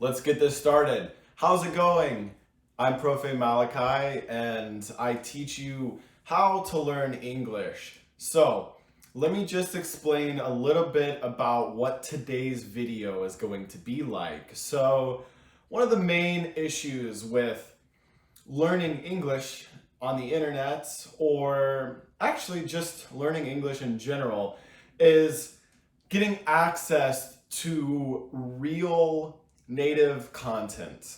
Let's get this started. How's it going? I'm ProfeMalachi and I teach you how to learn English. So, let me just explain a little bit about what today's video is going to be like. So, one of the main issues with learning English on the internet, or actually just learning English in general, is getting access to real native content,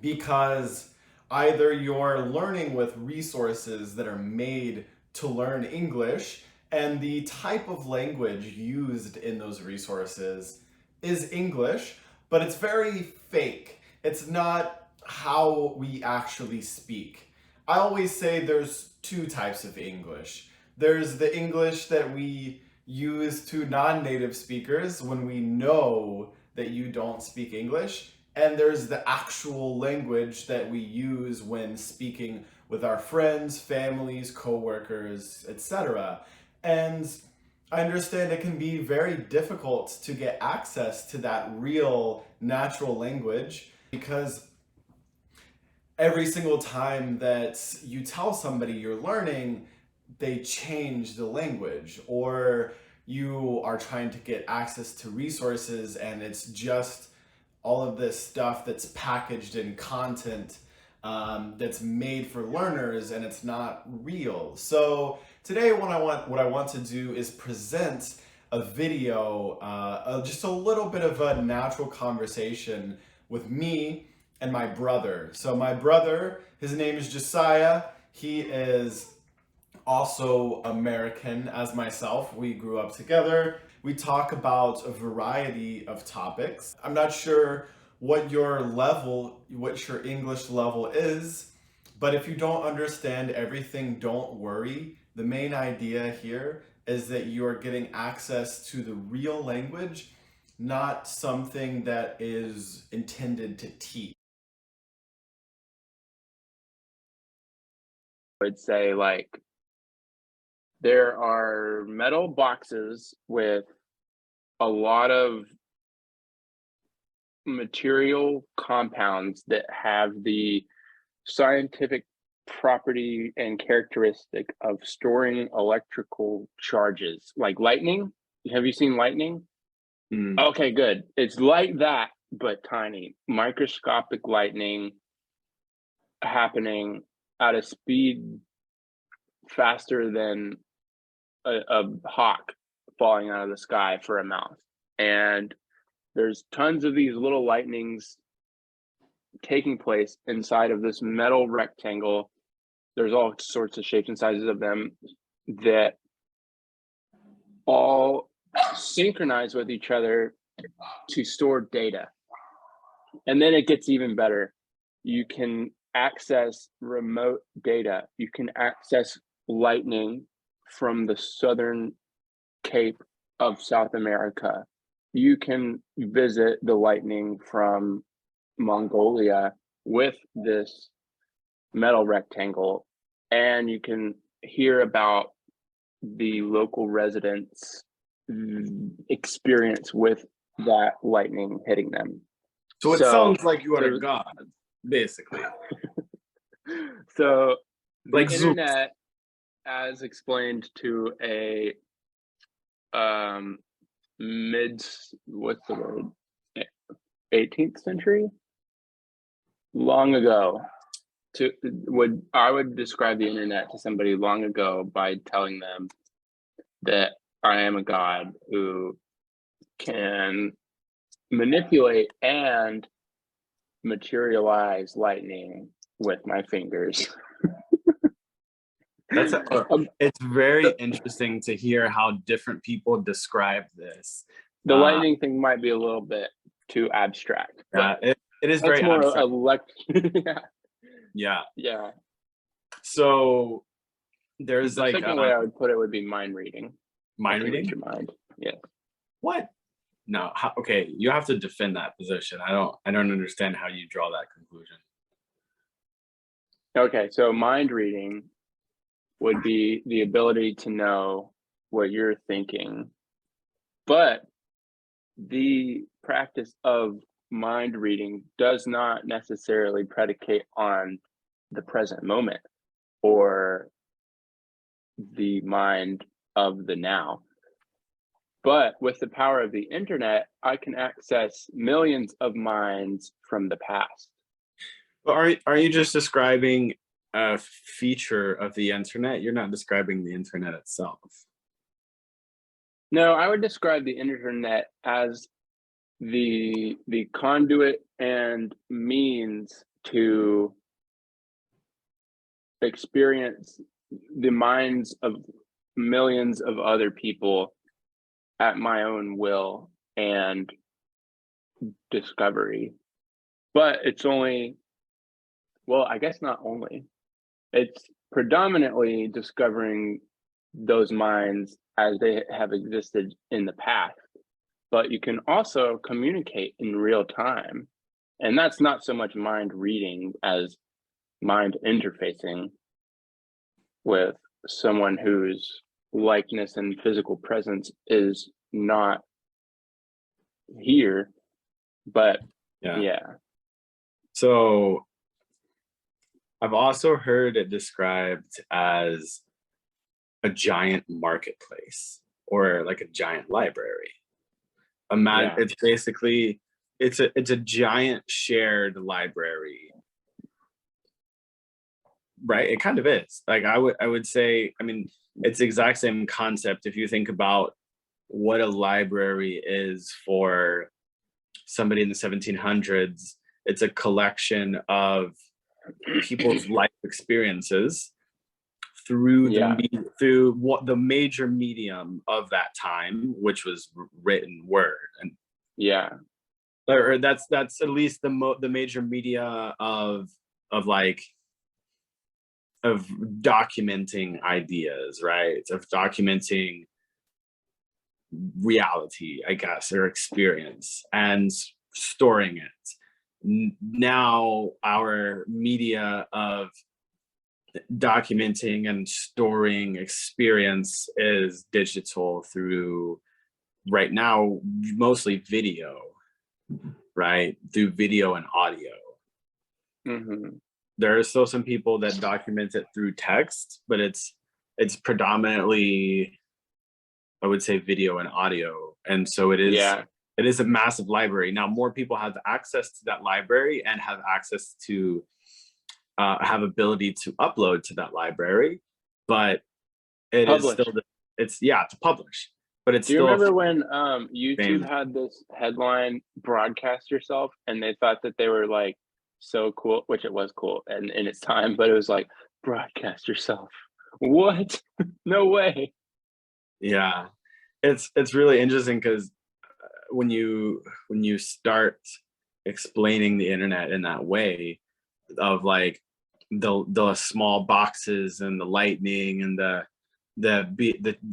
because either you're learning with resources that are made to learn English, and the type of language used in those resources is English, but it's very fake. It's not how we actually speak. I always say there's two types of English. There's the English that we use to non-native speakers when we know that you don't speak English, and there's the actual language that we use when speaking with our friends, families, coworkers, etc. And I understand it can be very difficult to get access to that real natural language, because every single time that you tell somebody you're learning, they change the language, or you are trying to get access to resources and it's just all of this stuff that's packaged in content that's made for learners, and it's not real. So today what I want to do is present a video, just a little bit of a natural conversation with me and my brother. So my brother, his name is Josiah. He is also American as myself. We grew up together. We talk about a variety of topics. I'm not sure what your English level is, but if you don't understand everything, don't worry. The main idea here is that you're getting access to the real language, not something that is intended to teach. Would say like there are metal boxes with a lot of material compounds that have the scientific property and characteristic of storing electrical charges, like lightning. Have you seen lightning? Okay, good. It's like that, but tiny, microscopic lightning happening at a speed faster than a hawk falling out of the sky for a mouse. And there's tons of these little lightnings taking place inside of this metal rectangle. There's all sorts of shapes and sizes of them that all synchronize with each other to store data. And then it gets even better. You can access remote data. You can access lightning from the southern cape of South America. You can visit the lightning from Mongolia with this metal rectangle, and you can hear about the local residents' experience with that lightning hitting them. So it sounds like you are a god, basically. So the Like Zeus. internet, as explained to a what's the word, 18th century, long ago, I would describe the internet to somebody long ago by telling them that I am a god who can manipulate and materialize lightning with my fingers. It's very interesting to hear how different people describe this. The lightning thing might be a little bit too abstract. It is very more abstract. Yeah. So there's the second way I would put it would be mind reading. Mind reading? Your mind. Yeah. What? No. Okay, you have to defend that position. I don't understand how you draw that conclusion. Okay, so mind reading would be the ability to know what you're thinking, but the practice of mind reading does not necessarily predicate on the present moment or the mind of the now. But with the power of the internet, I can access millions of minds from the past. But are you just describing a feature of the internet? You're not describing the internet itself. No, I would describe the internet as the conduit and means to experience the minds of millions of other people at my own will and discovery. But it's only, well, I guess not only, it's predominantly discovering those minds as they have existed in the past. But you can also communicate in real time. And that's not so much mind reading as mind interfacing with someone whose likeness and physical presence is not here. But yeah. So I've also heard it described as a giant marketplace or like a giant library. It's basically it's a giant shared library, right? It kind of is. Like I would say, I mean, it's the exact same concept if you think about what a library is for somebody in the 1700s. It's a collection of people's life experiences through the major medium of that time, which was written word. And or that's at least the major media of documenting ideas, right? Of documenting reality, I guess, or experience, and storing it. Now our media of documenting and storing experience is digital through, right now, mostly video, right? Through video and audio. There are still some people that document it through text, but it's predominantly, I would say, video and audio. And so it is a massive library. Now more people have access to that library and have access to have ability to upload to that library, but it is still to publish. But it's still. Do you remember when YouTube had this headline, "Broadcast yourself," and they thought that they were like so cool, which it was cool and in its time, but it was like, broadcast yourself. What? No way. Yeah, it's really interesting because when you start explaining the internet in that way, of like the small boxes and the lightning and the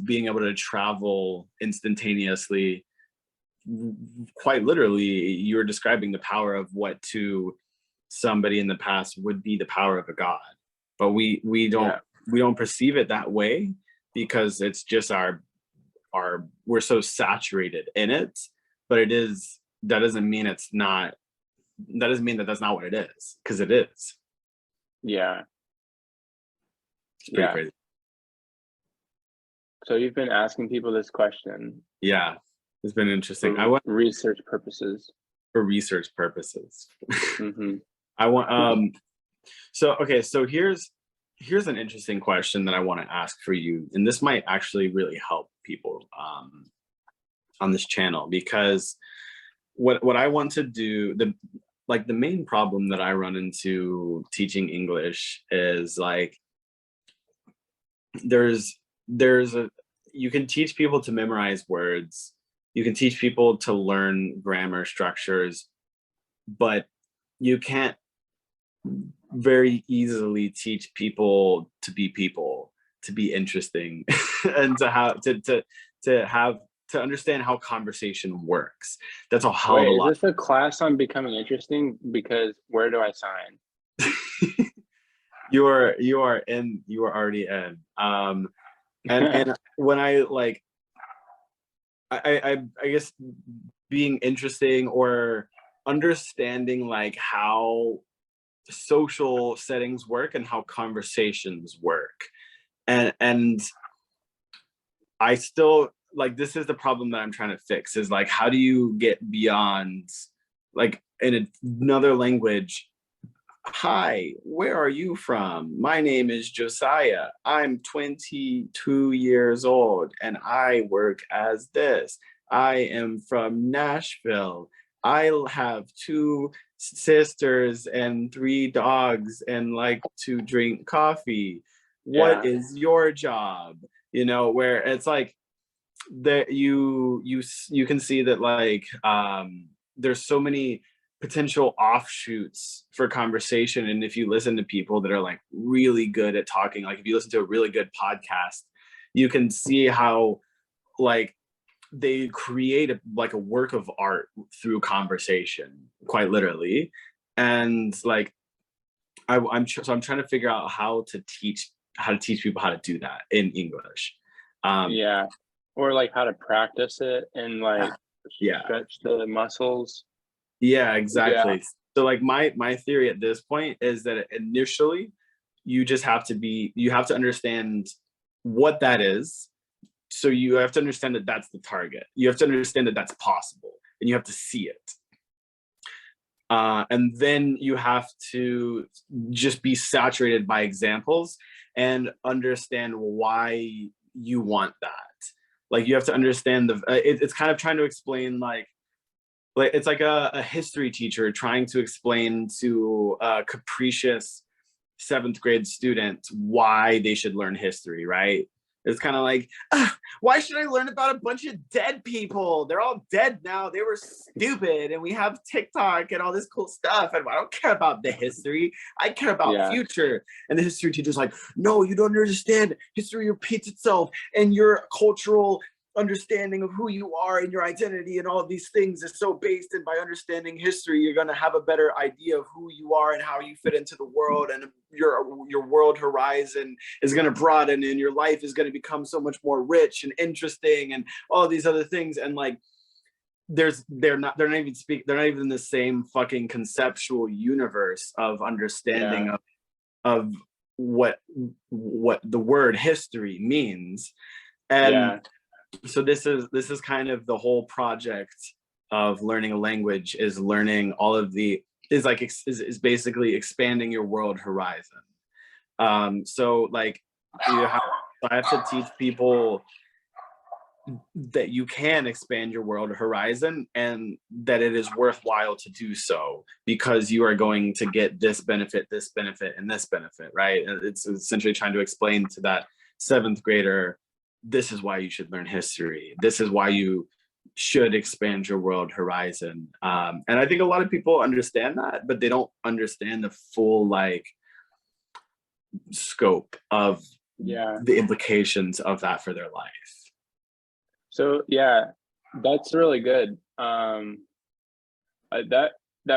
being able to travel instantaneously, quite literally, you're describing the power of what to somebody in the past would be the power of a god. But we don't perceive it that way because it's just we're so saturated in it. But that doesn't mean that's not what it is, because it is. Yeah. It's pretty crazy. So you've been asking people this question. Yeah, it's been interesting. For research purposes. For research purposes. I want so here's an interesting question that I want to ask for you, and this might actually really help people on this channel, because what I want to do, the main problem that I run into teaching English is like you can teach people to memorize words, you can teach people to learn grammar structures, but you can't very easily teach people, to be interesting, and to understand how conversation works. That's a hell of a lot. Is this a class on becoming interesting? Because where do I sign? You are already in. And when I guess being interesting or understanding like how social settings work and how conversations work. And I still like, this is the problem that I'm trying to fix, is like, how do you get beyond, like, in another language, hi, where are you from? My name is Josiah. I'm 22 years old and I work as this. I am from Nashville. I have 2 sisters and 3 dogs and like to drink coffee. What Yeah. is your job? You know, where it's like that you can see that like there's so many potential offshoots for conversation. And if you listen to people that are like really good at talking, like if you listen to a really good podcast, you can see how like they create like a work of art through conversation, quite literally. And like I'm trying to figure out how to teach people how to do that in English. Yeah. Or like how to practice it and like Yeah. stretch the muscles. Yeah, exactly. So like my theory at this point is that initially you have to understand what that is. So you have to understand that that's the target. You have to understand that that's possible and you have to see it. And then you have to just be saturated by examples and understand why you want that. Like you have to understand it's kind of trying to explain like it's like a history teacher trying to explain to a capricious 7th grade student why they should learn history, right? It's kind of like, why should I learn about a bunch of dead people? They're all dead now. They were stupid. And we have TikTok and all this cool stuff. And I don't care about the history. I care about future. And the history teacher's like, no, you don't understand. History repeats itself. And your cultural understanding of who you are and your identity and all of these things is so based in by understanding history. You're going to have a better idea of who you are and how you fit into the world, and your world horizon is going to broaden and your life is going to become so much more rich and interesting and all these other things. And like they're not even in the same fucking conceptual universe of understanding of what the word history means. And so this is kind of the whole project of learning a language, is learning all of the is basically expanding your world horizon. So like I have to teach people that you can expand your world horizon and that it is worthwhile to do so, because you are going to get this benefit, and this benefit, right? It's essentially trying to explain to that 7th grader, this is why you should learn history. This is why you should expand your world horizon. And I think a lot of people understand that, but they don't understand the full like scope of the implications of that for their life. So that's really good. That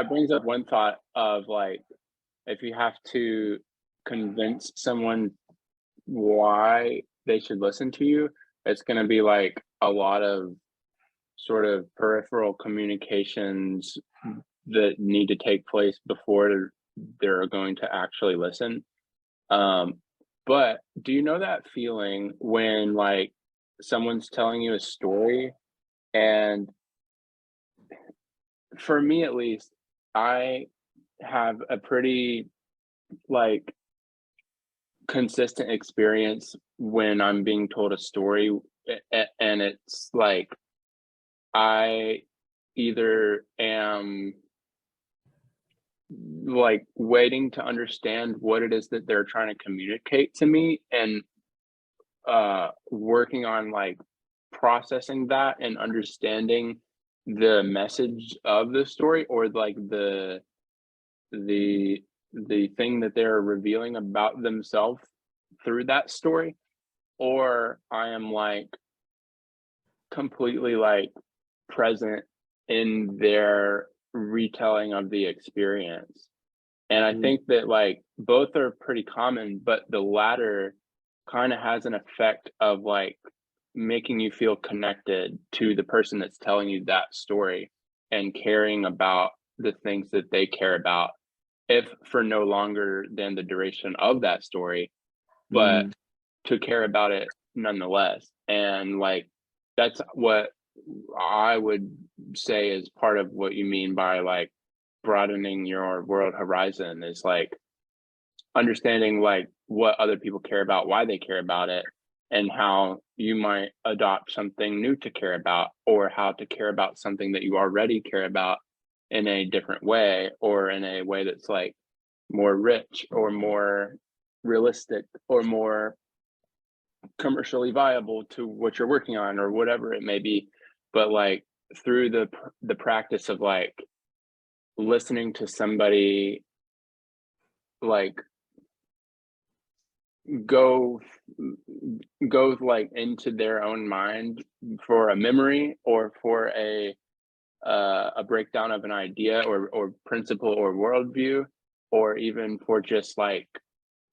brings up one thought of like, if you have to convince someone why they should listen to you, it's going to be like a lot of sort of peripheral communications that need to take place before they're going to actually listen. But do you know that feeling when like someone's telling you a story, and for me at least, I have a pretty like consistent experience when I'm being told a story, and it's like I either am like waiting to understand what it is that they're trying to communicate to me, and working on like processing that and understanding the message of the story, or like the thing that they're revealing about themselves through that story, or I am like completely like present in their retelling of the experience. And I think that like both are pretty common, but the latter kind of has an effect of like making you feel connected to the person that's telling you that story and caring about the things that they care about, if for no longer than the duration of that story, but Mm, to care about it nonetheless. And like, that's what I would say is part of what you mean by like broadening your world horizon, is like understanding like what other people care about, why they care about it, and how you might adopt something new to care about, or how to care about something that you already care about in a different way, or in a way that's like more rich or more realistic or more commercially viable to what you're working on, or whatever it may be. But like through the practice of like listening to somebody like go go like into their own mind for a memory, or for a breakdown of an idea or principle or worldview, or even for just like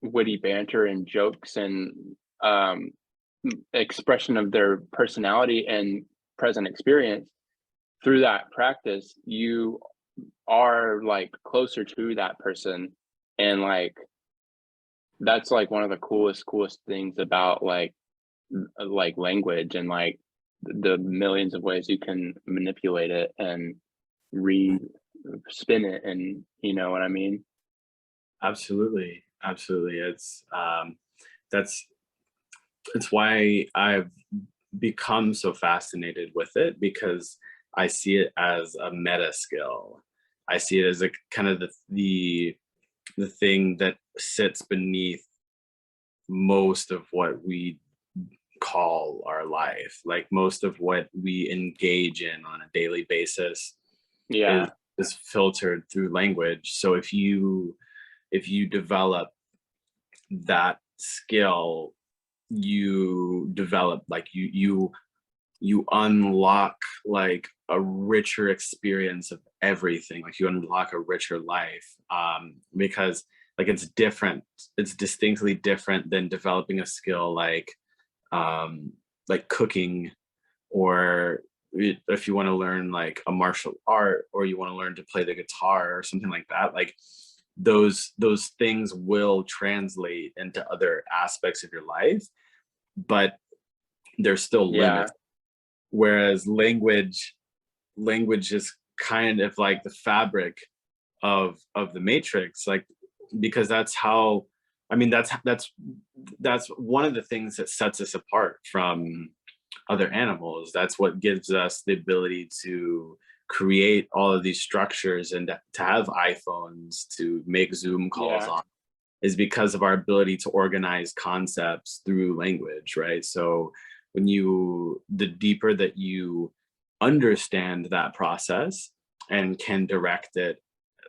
witty banter and jokes and um expression of their personality and present experience. Through that practice, you are like closer to that person, and like that's like one of the coolest things about like language, and like the millions of ways you can manipulate it and re spin it, and you know what I mean. absolutely, absolutely. That's it's why I've become so fascinated with it, because I see it as a meta skill. I see it as a kind of the thing that sits beneath most of what we call our life. Like most of what we engage in on a daily basis is Yeah, is filtered through language. So if you develop that skill, you develop like you unlock like a richer experience of everything. Like you unlock a richer life, because like it's distinctly different than developing a skill like cooking, or if you want to learn like a martial art, or you want to learn to play the guitar or something like that. Like those things will translate into other aspects of your life, but there's still yeah, limits. Whereas language is kind of like the fabric of the matrix, like because that's how, I mean, that's one of the things that sets us apart from other animals. That's what gives us the ability to create all of these structures and to have iPhones, to make Zoom calls yeah, on, is because of our ability to organize concepts through language, right? So the deeper that you understand that process and can direct it,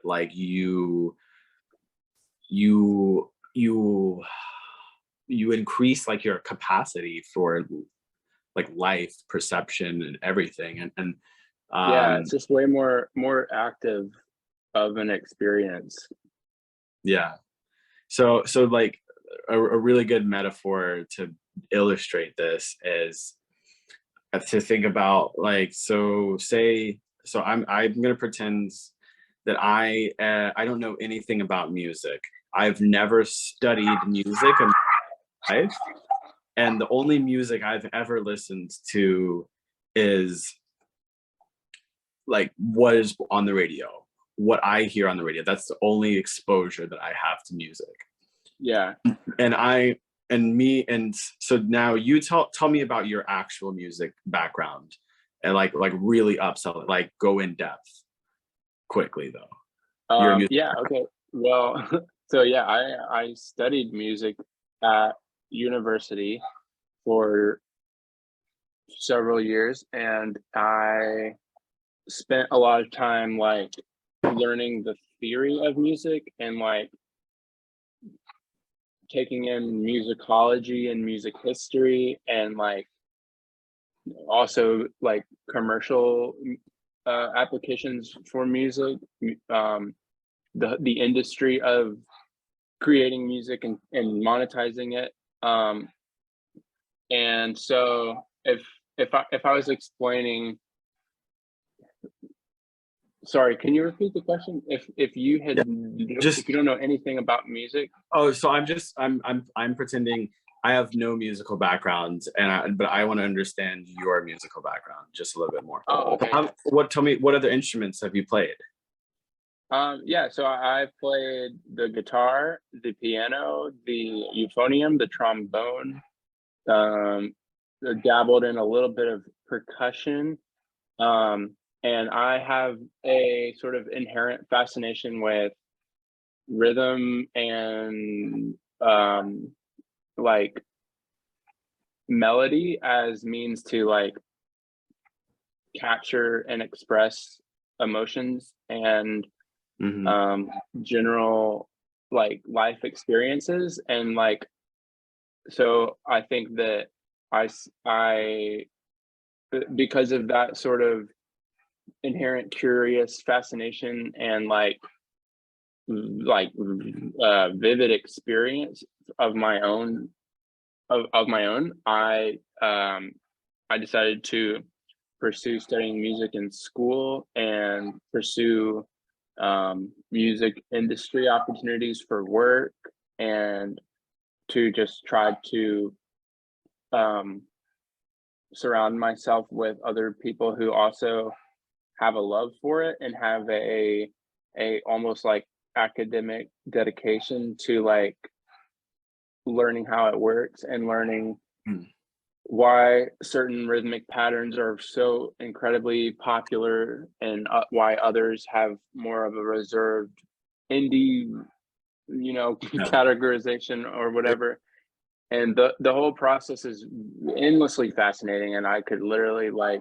like you you you increase like your capacity for like life perception and everything, and yeah, um it's just way more active of an experience. yeah. So like a really good metaphor to illustrate this is to think about like, I'm going to pretend that I don't know anything about music. I've never studied music in my life, and the only music I've ever listened to is like what is on the radio, what I hear on the radio. That's the only exposure that I have to music. Yeah, And so now you tell me about your actual music background, and like really upsell it, like go in depth quickly though. Your music. yeah, okay. Well, so yeah, I studied music at university for several years, and I spent a lot of time like learning the theory of music, and like taking in musicology and music history, and like also like commercial applications for music, the industry of creating music and monetizing it. And so if I was explaining Sorry, can you repeat the question? If you had, Just if you don't know anything about music. Oh, so I'm pretending I have no musical background, but I want to understand your musical background just a little bit more. Oh, okay. Tell me, what other instruments have you played? Yeah, so I played the guitar, the piano, the euphonium, the trombone, dabbled in a little bit of percussion. And I have a sort of inherent fascination with rhythm and like melody as means to like capture and express emotions and general like life experiences. And like, so I think that I because of that sort of inherent curious fascination and like vivid experience of my own I decided to pursue studying music in school and pursue music industry opportunities for work, and to just try to surround myself with other people who also have a love for it and have a almost like academic dedication to like learning how it works and learning why certain rhythmic patterns are so incredibly popular and why others have more of a reserved indie, you know, categorization or whatever. And the whole process is endlessly fascinating, and I could literally like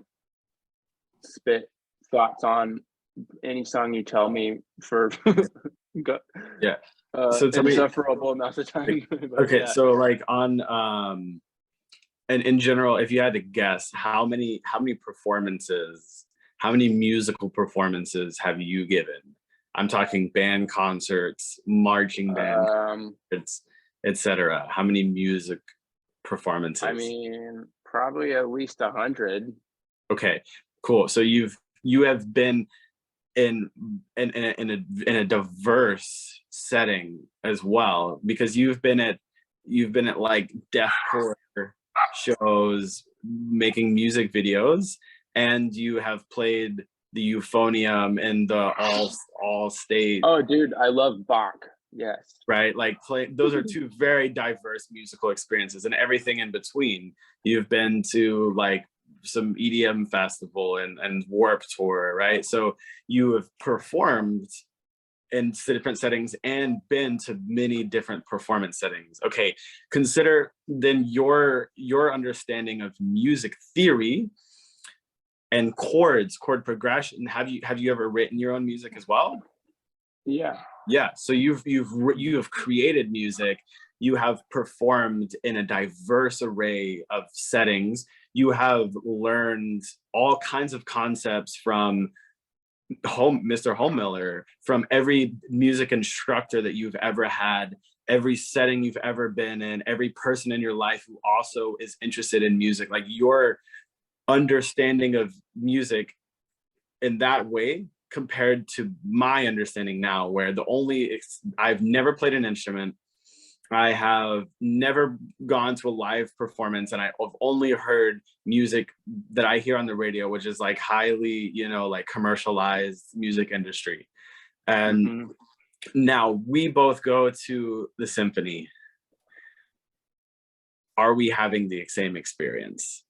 spit thoughts on any song you tell me for So tell me, insufferable amounts of time. okay, Yeah. so like on and in general, if you had to guess, how many performances, how many musical performances have you given? I'm talking band concerts, marching band concerts, etc. How many music performances? I mean, probably at least 100. Okay, cool. So you have been in a diverse setting as well, because you've been at like deathcore shows, making music videos, and you have played the euphonium and the all stage. Oh, dude, I love Bach. Yes. Right, like those are two very diverse musical experiences, and everything in between. You've been to like some EDM festival and Warped Tour, right? So you have performed in different settings and been to many different performance settings. Okay, consider then your understanding of music theory and chord progression. Have you ever written your own music as well? Yeah, so you have created music, you have performed in a diverse array of settings, you have learned all kinds of concepts from Mr. Homemiller, from every music instructor that you've ever had, every setting you've ever been in, every person in your life who also is interested in music. Like your understanding of music in that way compared to my understanding now, where I've never played an instrument, I have never gone to a live performance, and I've only heard music that I hear on the radio, which is like highly, like commercialized music industry. And now we both go to the symphony. Are we having the same experience?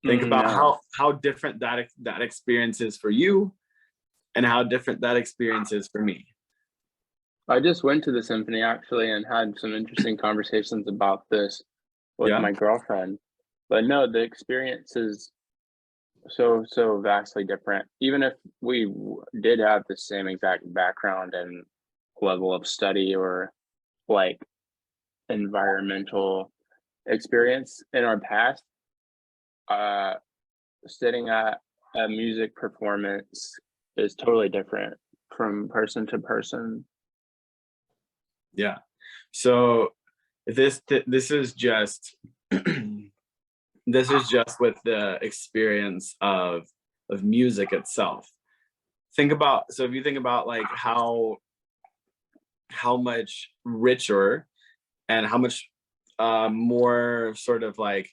Think about how different that experience is for you and how different that experience is for me. I just went to the symphony actually and had some interesting conversations about this with my girlfriend. But no, the experience is so vastly different. Even if we did have the same exact background and level of study or like environmental experience in our past, sitting at a music performance is totally different from person to person. Yeah. So this is just this is just with the experience of of music itself. Think about, so if you think about like how much richer and how much more sort of like,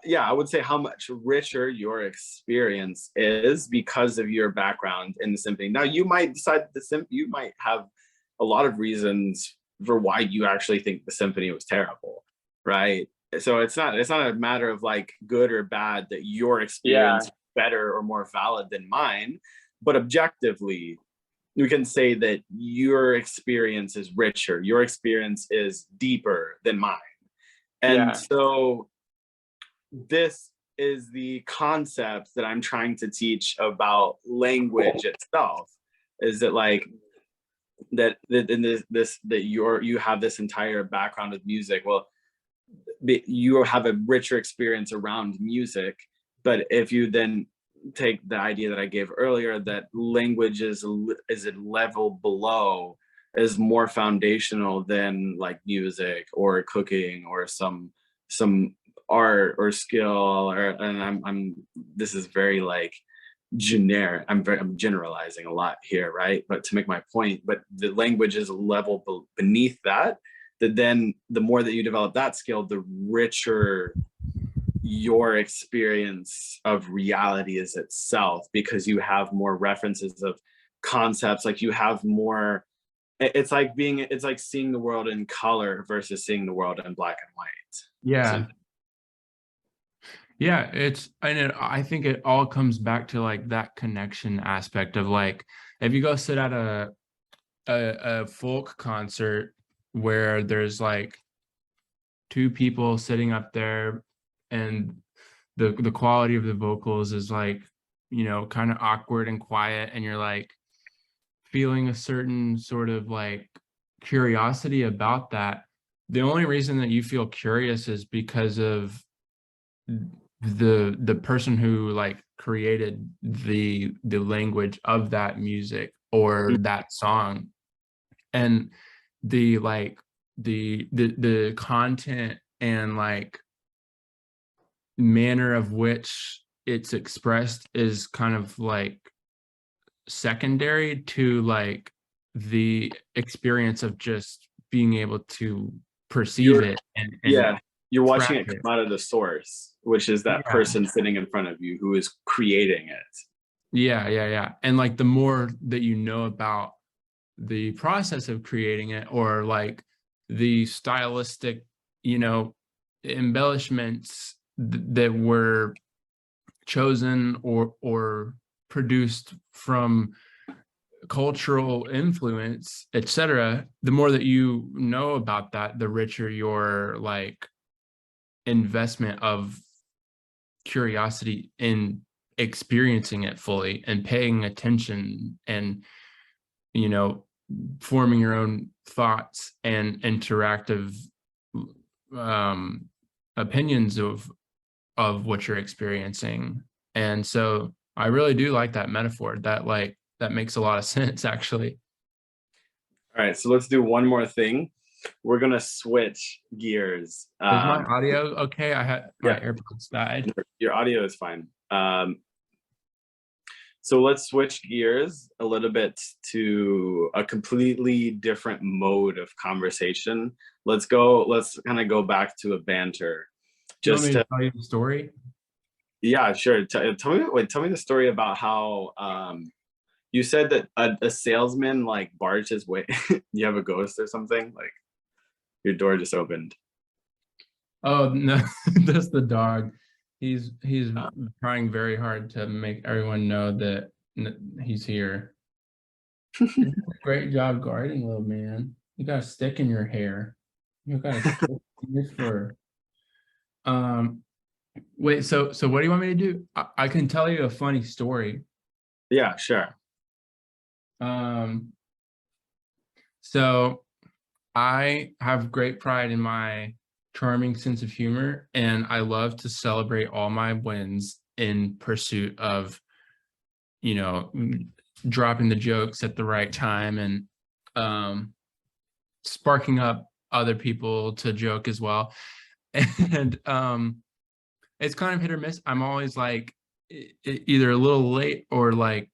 yeah, I would say how much richer your experience is because of your background in the symphony. Now, you might decide that you might have a lot of reasons for why you actually think the symphony was terrible, right? So it's not a matter of like good or bad that your experience is better or more valid than mine, but objectively, we can say that your experience is richer, your experience is deeper than mine. And so this is the concept that I'm trying to teach about language itself, is that like that you have this entire background of music. Well, you have a richer experience around music, but if you then take the idea that I gave earlier, that language is a level below, is more foundational than like music or cooking or some art or skill, or, and I'm this is very like generic. I'm generalizing a lot here, right? But to make my point, but the language is a level beneath that then the more that you develop that skill, the richer your experience of reality is itself, because you have more references of concepts. Like you have more, it's like seeing the world in color versus seeing the world in black and white. Yeah. Yeah, I think it all comes back to like that connection aspect of like, if you go sit at a folk concert where there's like two people sitting up there and the quality of the vocals is like, you know, kind of awkward and quiet, and you're like feeling a certain sort of like curiosity about that. The only reason that you feel curious is because of the person who like created the language of that music or that song, and the like the content and like manner of which it's expressed is kind of like secondary to like the experience of just being able to perceive it and you're watching it come out of the source, which is that person sitting in front of you who is creating it. And like the more that you know about the process of creating it, or like the stylistic, you know, embellishments that were chosen or produced from cultural influence, etc., the more that you know about that, the richer your like investment of curiosity in experiencing it fully and paying attention and, you know, forming your own thoughts and interactive opinions of what you're experiencing. And so I really do like that metaphor. That makes a lot of sense, actually. All right, so let's do one more thing. We're gonna switch gears. Is my audio okay? I had my AirPods died. Your audio is fine. So let's switch gears a little bit to a completely different mode of conversation. Let's kind of go back to a banter. Just to tell you the story. Yeah, sure. Tell me the story about how you said that a salesman like barged his way. You have a ghost or something? Like your door just opened. Oh no, that's the dog. He's trying very hard to make everyone know that he's here. Great job guarding, little man. You got a stick in your hair. You got a stick in your fur. Wait, so what do you want me to do? I can tell you a funny story. Yeah, sure. So I have great pride in my charming sense of humor, and I love to celebrate all my wins in pursuit of, you know, dropping the jokes at the right time and sparking up other people to joke as well. And it's kind of hit or miss. I'm always like either a little late or like,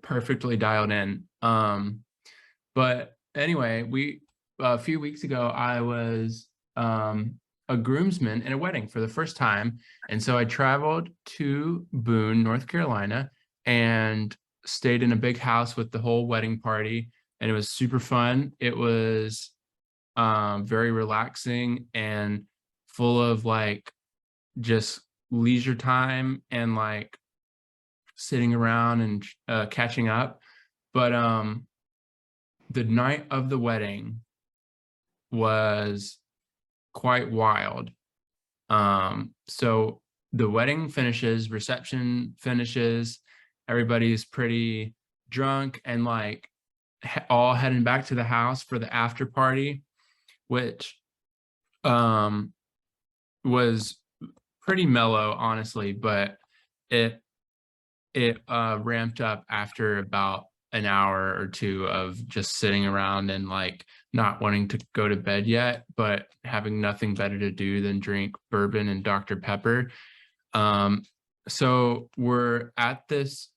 perfectly dialed in. But anyway, a few weeks ago, I was a groomsman in a wedding for the first time. And so I traveled to Boone, North Carolina, and stayed in a big house with the whole wedding party. And it was super fun. It was very relaxing and full of like just leisure time and like sitting around and catching up. But the night of the wedding was quite wild. So the wedding finishes, reception finishes, everybody's pretty drunk and like all heading back to the house for the after party, which was pretty mellow, honestly, but it ramped up after about an hour or two of just sitting around and like not wanting to go to bed yet, but having nothing better to do than drink bourbon and Dr. Pepper. So we're at this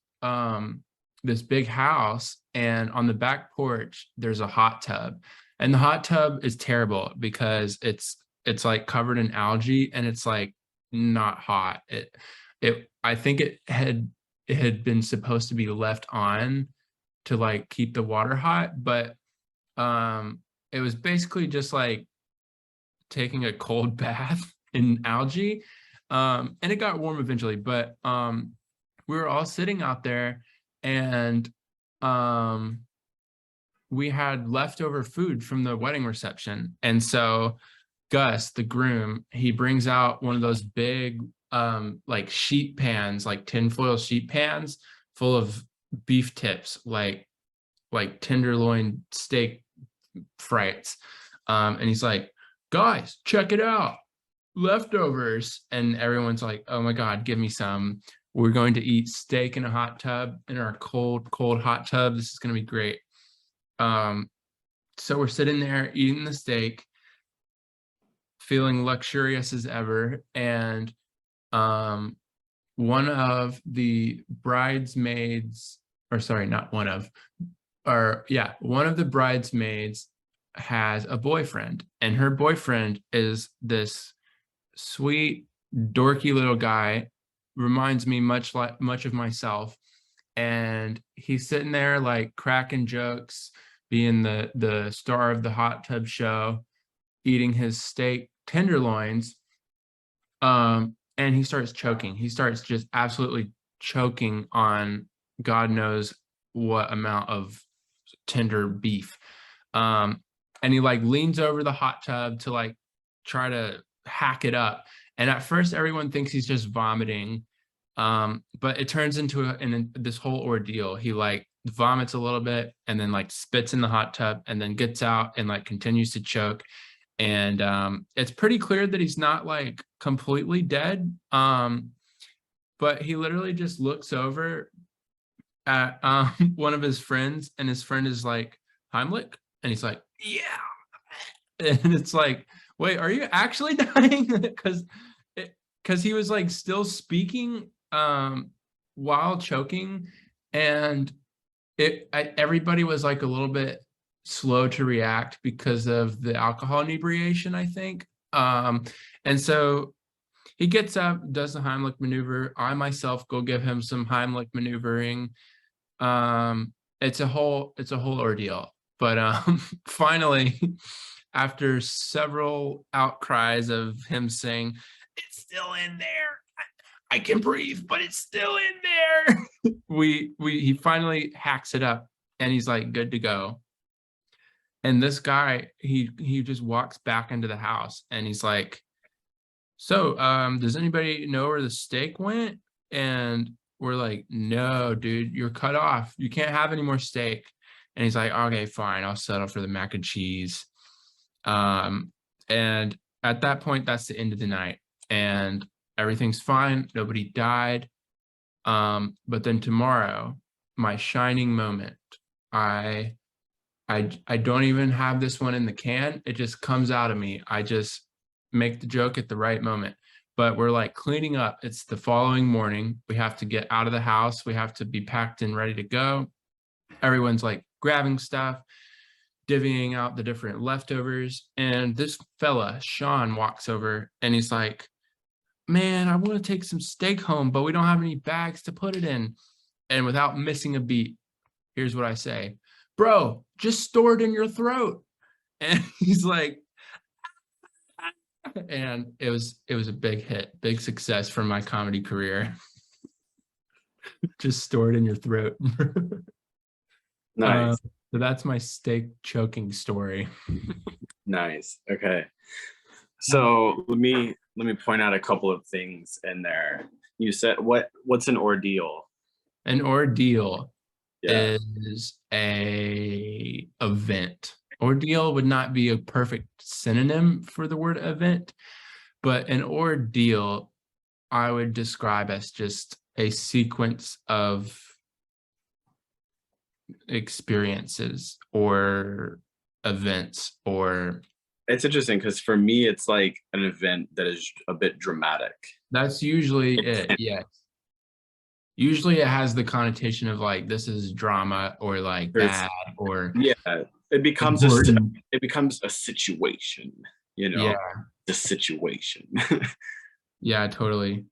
this big house, and on the back porch there's a hot tub, and the hot tub is terrible because it's like covered in algae and it's like not hot. I think it had been supposed to be left on to like keep the water hot, but it was basically just like taking a cold bath in algae. And it got warm eventually, but we were all sitting out there, and we had leftover food from the wedding reception. And so Gus, the groom, he brings out one of those big like sheet pans, like tinfoil sheet pans full of beef tips, like tenderloin steak frites. And he's like, guys, check it out, leftovers. And everyone's like, oh my God, give me some. We're going to eat steak in a hot tub, in our cold hot tub. This is going to be great. So we're sitting there eating the steak, feeling luxurious as ever. And one of the bridesmaids, or sorry, not one of, or yeah, one of the bridesmaids has a boyfriend, and her boyfriend is this sweet, dorky little guy, reminds me much of myself. And he's sitting there like cracking jokes, being the star of the hot tub show, eating his steak tenderloins. And he starts choking. He starts just absolutely choking on God knows what amount of tender beef. And he like leans over the hot tub to like try to hack it up. And at first everyone thinks he's just vomiting. But it turns into this whole ordeal. He like vomits a little bit and then like spits in the hot tub and then gets out and like continues to choke. And it's pretty clear that he's not like completely dead. But he literally just looks over at one of his friends, and his friend is like, Heimlich? And he's like, yeah. And it's like, wait, are you actually dying? Because he was like still speaking while choking, and everybody was like a little bit slow to react because of the alcohol inebriation, I think. And so he gets up, does the Heimlich maneuver. I myself go give him some Heimlich maneuvering. It's a whole ordeal. But finally, after several outcries of him saying, it's still in there, I can breathe, but it's still in there, he finally hacks it up, and he's like good to go. And this guy, he just walks back into the house, and he's like, so does anybody know where the steak went? And we're like, no, dude, you're cut off. You can't have any more steak. And he's like, okay, fine, I'll settle for the mac and cheese. And at that point, that's the end of the night, and everything's fine. Nobody died. But then tomorrow, my shining moment, I don't even have this one in the can. It just comes out of me. I just make the joke at the right moment. but we're like cleaning up. It's the following morning. We have to get out of the house. We have to be packed and ready to go. Everyone's like grabbing stuff, divvying out the different leftovers. And this fella, Sean, walks over and he's like, man, I want to take some steak home, but we don't have any bags to put it in. And without missing a beat, here's what I say, bro, just store it in your throat. And he's like, and it was a big hit, big success for my comedy career. Just store it in your throat. Nice. So that's my steak choking story. Nice. Okay. So let me point out a couple of things in there. You said what's an ordeal? An ordeal Yeah. is a event. Ordeal would not be a perfect synonym for the word event, but an ordeal I would describe as just a sequence of experiences or events. Or It's interesting because for me, it's like an event that is a bit dramatic. that's usually it. Yes. Usually it has the connotation of like, this is drama or like bad or Yeah, it becomes important. it becomes a situation, you know, Yeah. the situation. Yeah, totally.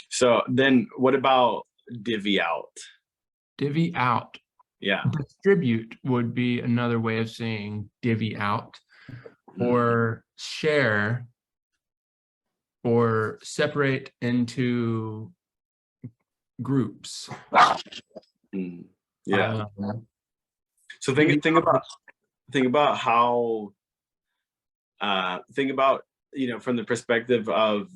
So then what about divvy out? Divvy out. Yeah. Distribute would be another way of saying divvy out, or share, or separate into groups. Mm. Yeah. So divvy think about how think about, you know, from the perspective of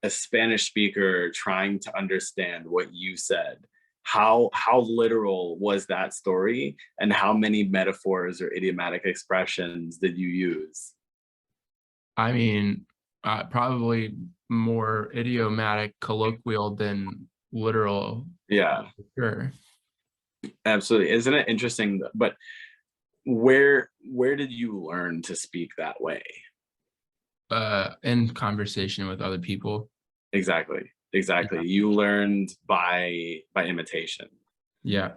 a Spanish speaker trying to understand what you said. How literal was that story, and how many metaphors or idiomatic expressions did you use? I mean, probably more idiomatic, colloquial than literal. Yeah, Sure. absolutely. Isn't it interesting? But where did you learn to speak that way? In conversation with other people. Exactly. Yeah. You learned by imitation, Yeah.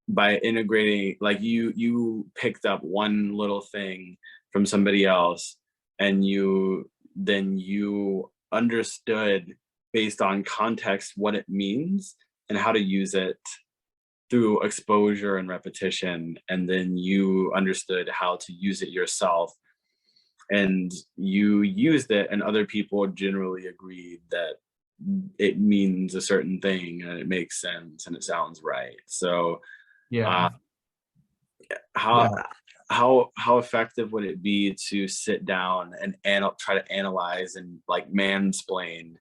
by integrating, like you picked up one little thing from somebody else, and you understood based on context what it means and how to use it through exposure and repetition, and then you understood how to use it yourself, and you used it, and other people generally agreed that it means a certain thing and it makes sense and it sounds right. So Yeah. how Yeah. how effective would it be to sit down and try to analyze and like mansplain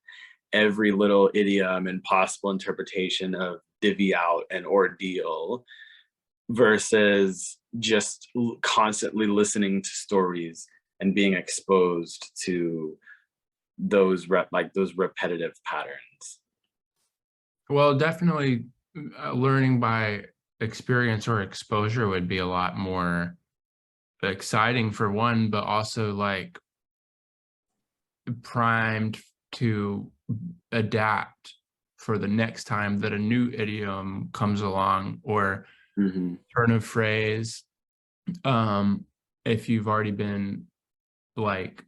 every little idiom and possible interpretation of divvy out and ordeal, versus just constantly listening to stories and being exposed to those those repetitive patterns? Well, definitely learning by experience or exposure would be a lot more exciting for one, but also like primed to adapt for the next time that a new idiom comes along or turn of phrase. If you've already been like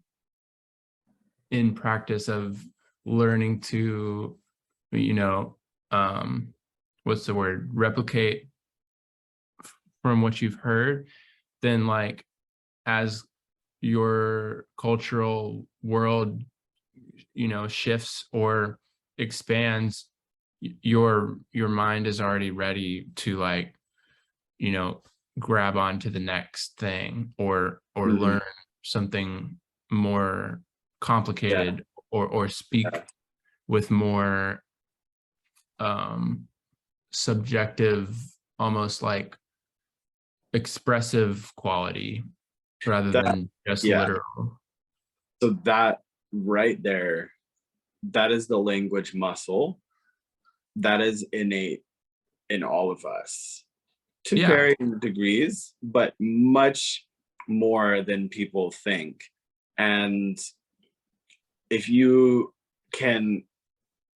in practice of learning to, you know, what's the word, replicate from what you've heard, then like as your cultural world, you know, shifts or expands, your mind is already ready to like, you know, grab onto the next thing or learn something more complicated, or speak with more subjective, almost like expressive quality rather than just literal. So that right there, that is the language muscle that is innate in all of us to varying degrees, but much more than people think. And if you can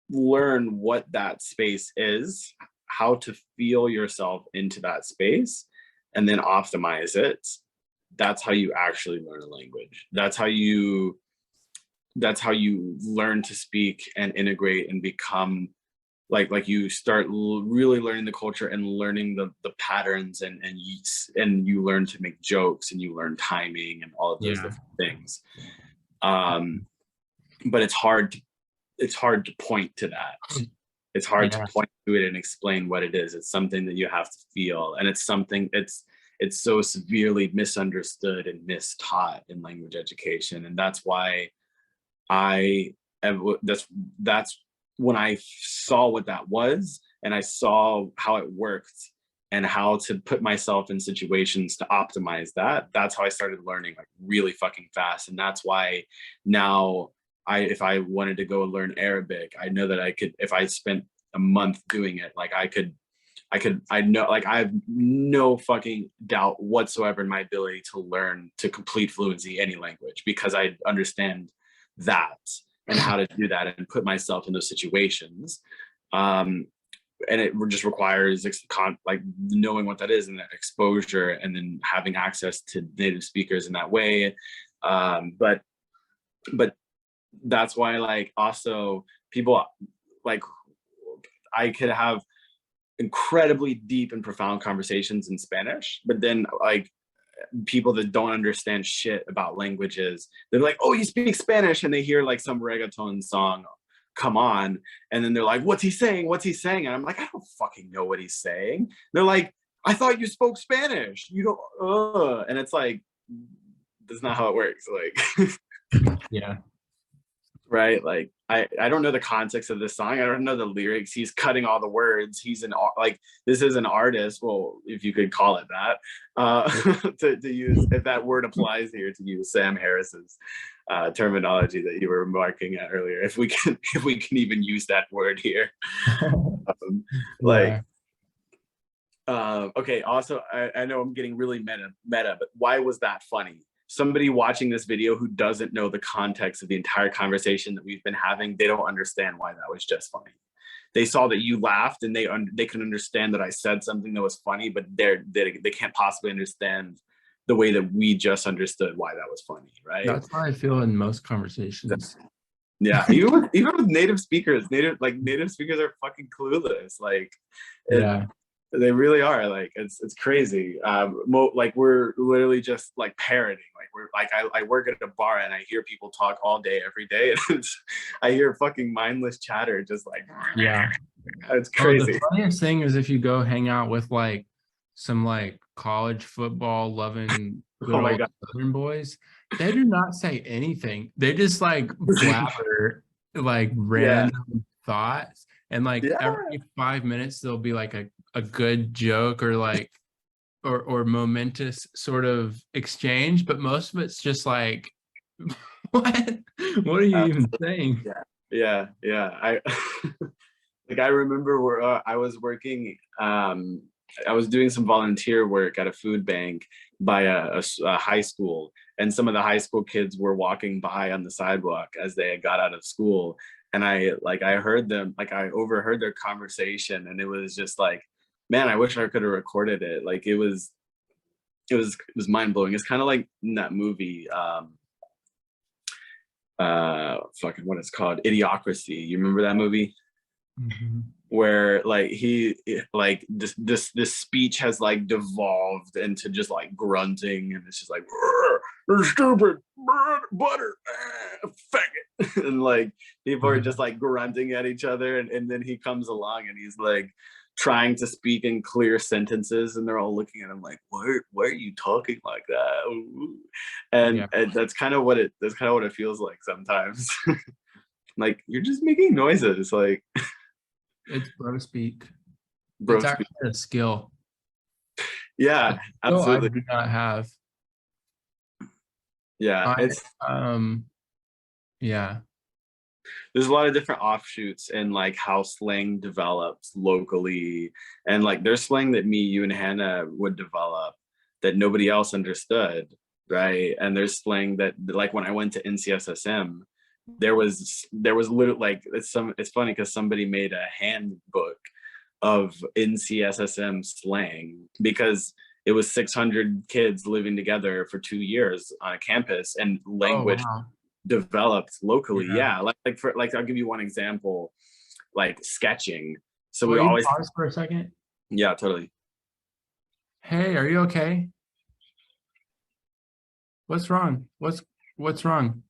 learn what that space is, how to feel yourself into that space, and then optimize it, that's how you actually learn a language. That's how you learn to speak and integrate and become like you start really learning the culture and learning the patterns, and you learn to make jokes, and you learn timing and all of those different things. But it's hard to point to that. It's hard to point to it and explain what it is. It's something that you have to feel, and it's something it's so severely misunderstood and mistaught in language education. And that's why that's when I saw what that was, and I saw how it worked and how to put myself in situations to optimize that. That's how I started learning like really fucking fast. And that's why now if I wanted to go learn Arabic, I know that I could, if I spent a month doing it, like I know, like I have no fucking doubt whatsoever in my ability to learn to complete fluency any language, because I understand that and how to do that and put myself in those situations. And it just requires like knowing what that is and that exposure, and then having access to native speakers in that way. But that's why, like, also people, like, I could have incredibly deep and profound conversations in Spanish, but then like people that don't understand shit about languages, they're like, oh, you speak Spanish, and they hear like some reggaeton song come on, and then they're like, what's he saying, and I'm like, I don't fucking know what he's saying. They're like, I thought you spoke Spanish, you don't and it's like, that's not how it works. Like Yeah. Right, like I don't know the context of this song, I don't know the lyrics, he's cutting all the words, he's like, this is an artist, well, if you could call it that, to use, if that word applies here, to use Sam Harris's terminology that you were remarking at earlier, if we can even use that word here. Like okay, also I know I'm getting really meta, but why was that funny? Somebody watching this video who doesn't know the context of the entire conversation that we've been having, they don't understand why that was just funny. They saw that you laughed, and they can understand that I said something that was funny, but they can't possibly understand the way that we just understood why that was funny, right? That's how I feel in most conversations. Yeah, even with native speakers, native speakers are fucking clueless. Like, yeah. They really are. Like, it's crazy. Like, we're literally just like parroting. Like, we're like, I work at a bar and I hear people talk all day, every day, and I hear fucking mindless chatter, just like, yeah, it's crazy. The funniest thing is if you go hang out with like some like college football loving good old Southern boys, they do not say anything. They just like blabber like random thoughts, and like every 5 minutes there'll be like a good joke or like or momentous sort of exchange, but most of it's just like, what are you even saying? Yeah. I like, I remember I was working, I was doing some volunteer work at a food bank by a high school, and some of the high school kids were walking by on the sidewalk as they had got out of school, and I heard them, like I overheard their conversation, and it was just like, man, I wish I could have recorded it. Like, it was mind blowing. It's kind of like in that movie, fucking what it's called, Idiocracy. You remember that movie? Mm-hmm. Where like this speech has like devolved into just like grunting, and it's just like, you're stupid, butter, faggot, and like people are just like grunting at each other, and then he comes along and he's like trying to speak in clear sentences, and they're all looking at him like, why are you talking like that? And that's kind of what it feels like sometimes. Like, you're just making noises. Like, it's bro speak. It's actually a skill. Yeah, absolutely. I do not have. Yeah, yeah. There's a lot of different offshoots in like how slang develops locally, and like there's slang that you and Hannah would develop that nobody else understood, right? And there's slang that, like, when I went to NCSSM, there was literally like it's funny because somebody made a handbook of NCSSM slang because it was 600 kids living together for 2 years on a campus, and Oh, language wow. developed locally. Yeah. Yeah, like I'll give you one example, like sketching. So we Will you always, pause for a second? yeah, totally. Hey, are you okay? What's wrong? What's wrong?